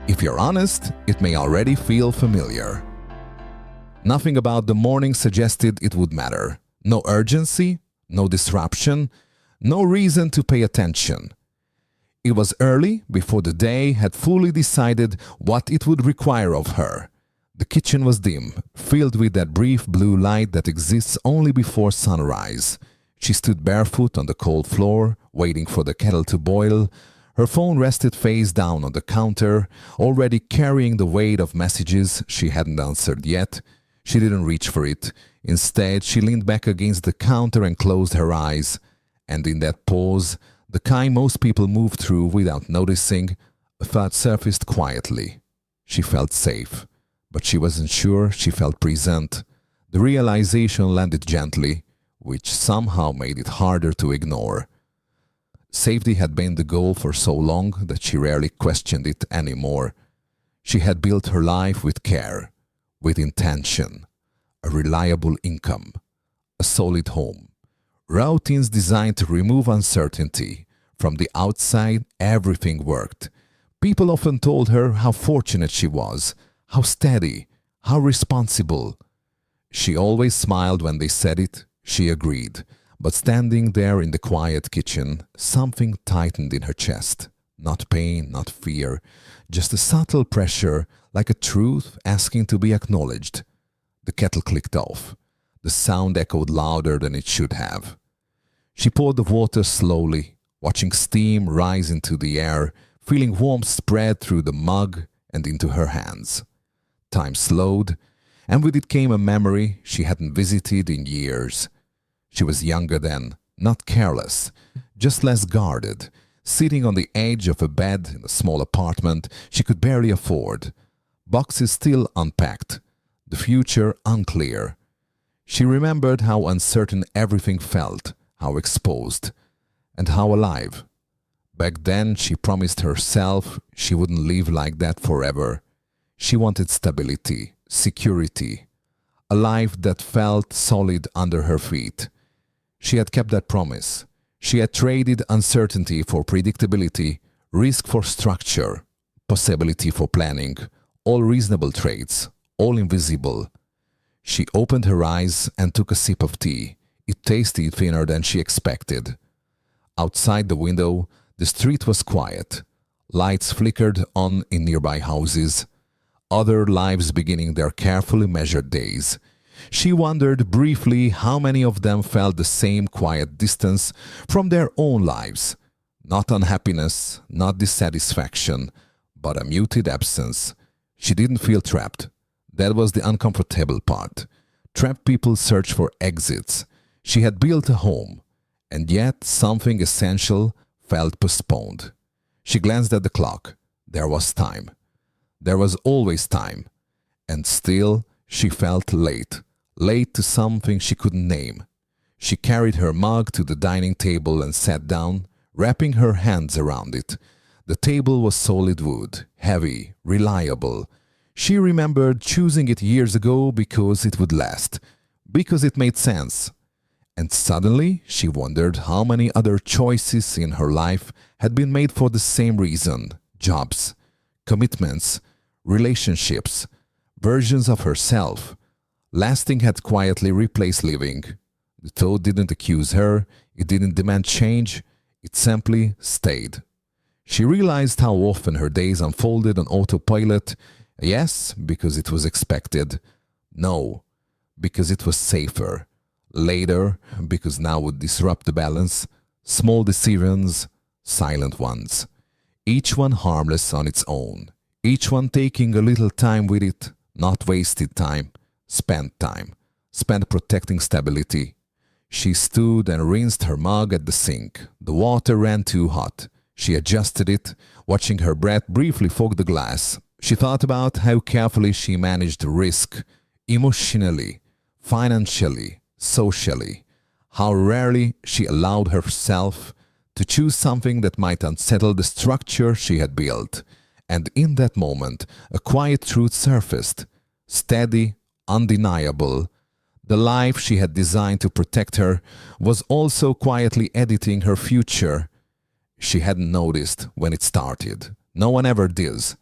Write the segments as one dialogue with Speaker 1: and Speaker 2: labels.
Speaker 1: If you're honest, it may already feel familiar. Nothing about the morning suggested it would matter. No urgency, no disruption, no reason to pay attention. It was early, before the day had fully decided what it would require of her. The kitchen was dim, filled with that brief blue light that exists only before sunrise. She stood barefoot on the cold floor, waiting for the kettle to boil. Her phone rested face down on the counter, already carrying the weight of messages she hadn't answered yet. She didn't reach for it. Instead, she leaned back against the counter and closed her eyes. And in that pause, the kind most people move through without noticing, a thought surfaced quietly. She felt safe, but she wasn't sure she felt present. The realization landed gently, which somehow made it harder to ignore. Safety had been the goal for so long that she rarely questioned it anymore. She had built her life with care, with intention, a reliable income, a solid home, routines designed to remove uncertainty. From the outside, everything worked. People often told her how fortunate she was, how steady, how responsible. She always smiled when they said it. She agreed. But standing there in the quiet kitchen, something tightened in her chest. Not pain, not fear, just a subtle pressure, like a truth asking to be acknowledged. The kettle clicked off. The sound echoed louder than it should have. She poured the water slowly, watching steam rise into the air, feeling warmth spread through the mug and into her hands. Time slowed, and with it came a memory she hadn't visited in years. She was younger then, not careless, just less guarded, sitting on the edge of a bed in a small apartment she could barely afford. Boxes still unpacked, the future unclear. She remembered how uncertain everything felt, how exposed, and how alive. Back then she promised herself she wouldn't live like that forever. She wanted stability, security, a life that felt solid under her feet. She had kept that promise. She had traded uncertainty for predictability, risk for structure, possibility for planning, all reasonable traits, all invisible. She opened her eyes and took a sip of tea. It tasted thinner than she expected. Outside the window, the street was quiet. Lights flickered on in nearby houses. Other lives beginning their carefully measured days. She wondered briefly how many of them felt the same quiet distance from their own lives. Not unhappiness, not dissatisfaction, but a muted absence. She didn't feel trapped. That was the uncomfortable part. Trapped people search for exits. She had built a home, and yet something essential felt postponed. She glanced at the clock. There was time. There was always time. And still she felt late. Late to something she couldn't name. She carried her mug to the dining table and sat down, wrapping her hands around it. The table was solid wood, heavy, reliable. She remembered choosing it years ago because it would last, because it made sense. And suddenly she wondered how many other choices in her life had been made for the same reason: jobs, commitments, relationships, versions of herself. Lasting had quietly replaced living. The thought didn't accuse her, it didn't demand change, it simply stayed. She realized how often her days unfolded on autopilot. Yes, because it was expected. No, because it was safer. Later, because now would disrupt the balance. Small decisions, silent ones. Each one harmless on its own. Each one taking a little time with it, not wasted time. Spent time, spent protecting stability. She stood and rinsed her mug at the sink. The water ran too hot. She adjusted it, watching her breath briefly fog the glass. She thought about how carefully she managed risk, emotionally, financially, socially. How rarely she allowed herself to choose something that might unsettle the structure she had built. And in that moment, a quiet truth surfaced, steady, undeniable. The life she had designed to protect her was also quietly editing her future. She hadn't noticed when it started. No one ever does.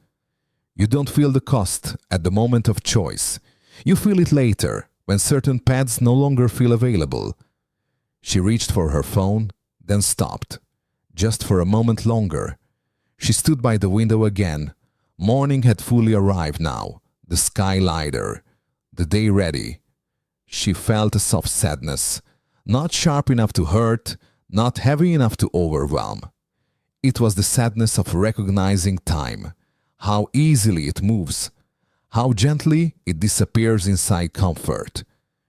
Speaker 1: You don't feel the cost at the moment of choice. You feel it later, when certain paths no longer feel available. She reached for her phone, then stopped. Just for a moment longer. She stood by the window again. Morning had fully arrived now, the sky lighter, the day ready. She felt a soft sadness, not sharp enough to hurt, not heavy enough to overwhelm. It was the sadness of recognizing time, how easily it moves, how gently it disappears inside comfort.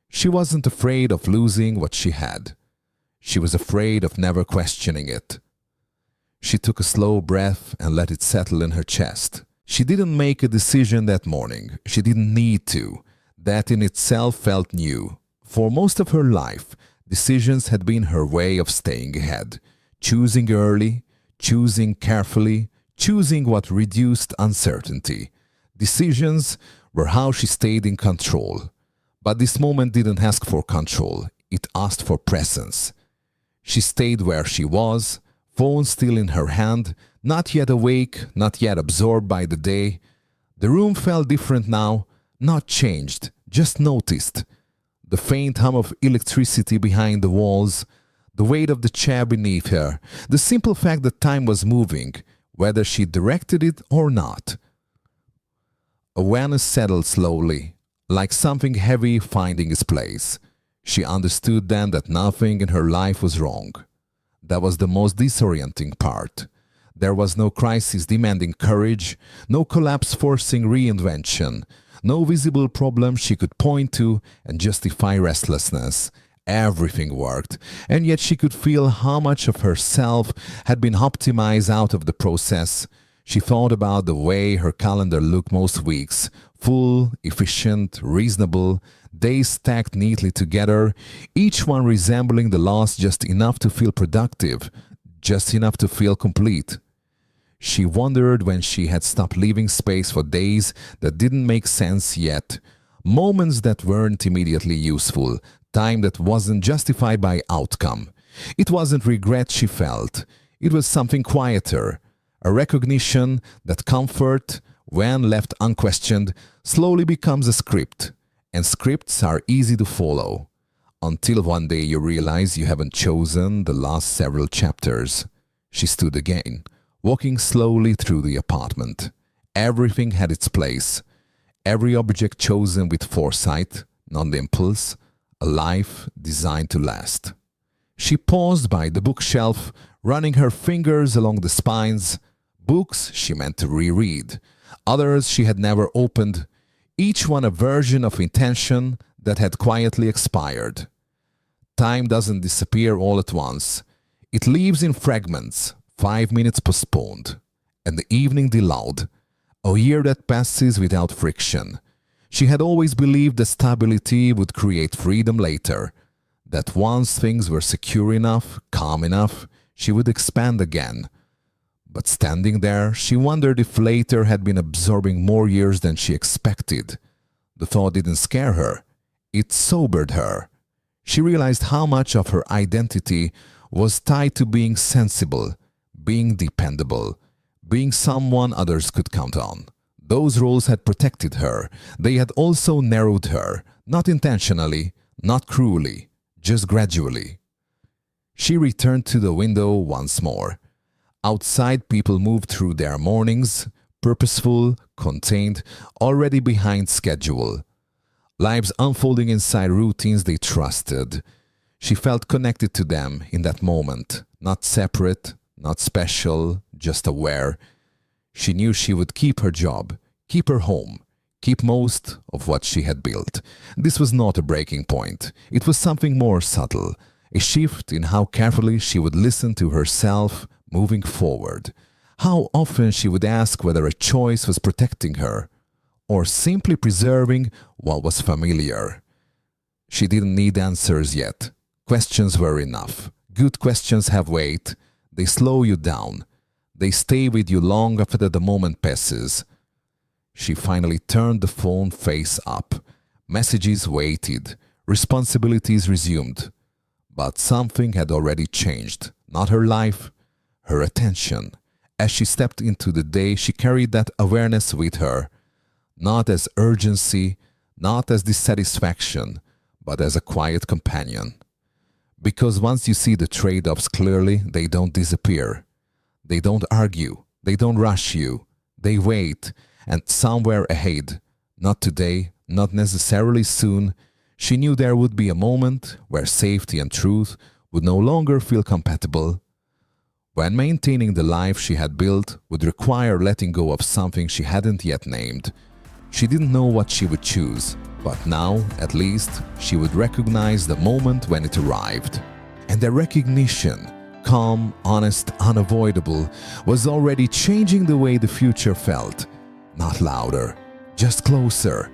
Speaker 1: She wasn't afraid of losing what she had. She was afraid of never questioning it. She took a slow breath and let it settle in her chest. She didn't make a decision that morning. She didn't need to. That in itself felt new. For most of her life, decisions had been her way of staying ahead, choosing early, choosing carefully, choosing what reduced uncertainty. Decisions were how she stayed in control. But this moment didn't ask for control. It asked for presence. She stayed where she was, phone still in her hand, not yet awake, not yet absorbed by the day. The room felt different now, not changed, just noticed. The faint hum of electricity behind the walls, the weight of the chair beneath her, the simple fact that time was moving, whether she directed it or not. Awareness settled slowly, like something heavy finding its place. She understood then that nothing in her life was wrong. That was the most disorienting part. There was no crisis demanding courage, no collapse forcing reinvention, no visible problem she could point to and justify restlessness. Everything worked, and yet she could feel how much of herself had been optimized out of the process. She thought about the way her calendar looked most weeks, full, efficient, reasonable, days stacked neatly together, each one resembling the last just enough to feel productive, just enough to feel complete. She wondered when she had stopped leaving space for days that didn't make sense yet, moments that weren't immediately useful, time that wasn't justified by outcome. It wasn't regret she felt, it was something quieter, a recognition that comfort, when left unquestioned, slowly becomes a script, and scripts are easy to follow, until one day you realize you haven't chosen the last several chapters. She stood again, walking slowly through the apartment. Everything had its place, every object chosen with foresight, not impulse, a life designed to last. She paused by the bookshelf, running her fingers along the spines. Books she meant to reread, others she had never opened, each one a version of intention that had quietly expired. Time doesn't disappear all at once. It leaves in fragments, 5 minutes postponed, and the evening delayed, a year that passes without friction. She had always believed that stability would create freedom later, that once things were secure enough, calm enough, she would expand again. But standing there, she wondered if later had been absorbing more years than she expected. The thought didn't scare her. It sobered her. She realized how much of her identity was tied to being sensible, being dependable, being someone others could count on. Those roles had protected her. They had also narrowed her, not intentionally, not cruelly, just gradually. She returned to the window once more. Outside, people moved through their mornings, purposeful, contained, already behind schedule. Lives unfolding inside routines they trusted. She felt connected to them in that moment, not separate, not special, just aware. She knew she would keep her job, keep her home, keep most of what she had built. This was not a breaking point. It was something more subtle, a shift in how carefully she would listen to herself moving forward. How often she would ask whether a choice was protecting her, or simply preserving what was familiar. She didn't need answers yet. Questions were enough. Good questions have weight. They slow you down. They stay with you long after the moment passes. She finally turned the phone face up. Messages waited. Responsibilities resumed. But something had already changed. Not her life, her attention. As she stepped into the day, she carried that awareness with her, not as urgency, not as dissatisfaction, but as a quiet companion. Because once you see the trade-offs clearly, they don't disappear. They don't argue. They don't rush you. They wait, and somewhere ahead, not today, not necessarily soon, she knew there would be a moment where safety and truth would no longer feel compatible, when maintaining the life she had built would require letting go of something she hadn't yet named. She didn't know what she would choose, but now, at least, she would recognize the moment when it arrived. And the recognition, calm, honest, unavoidable, was already changing the way the future felt. Not louder, just closer,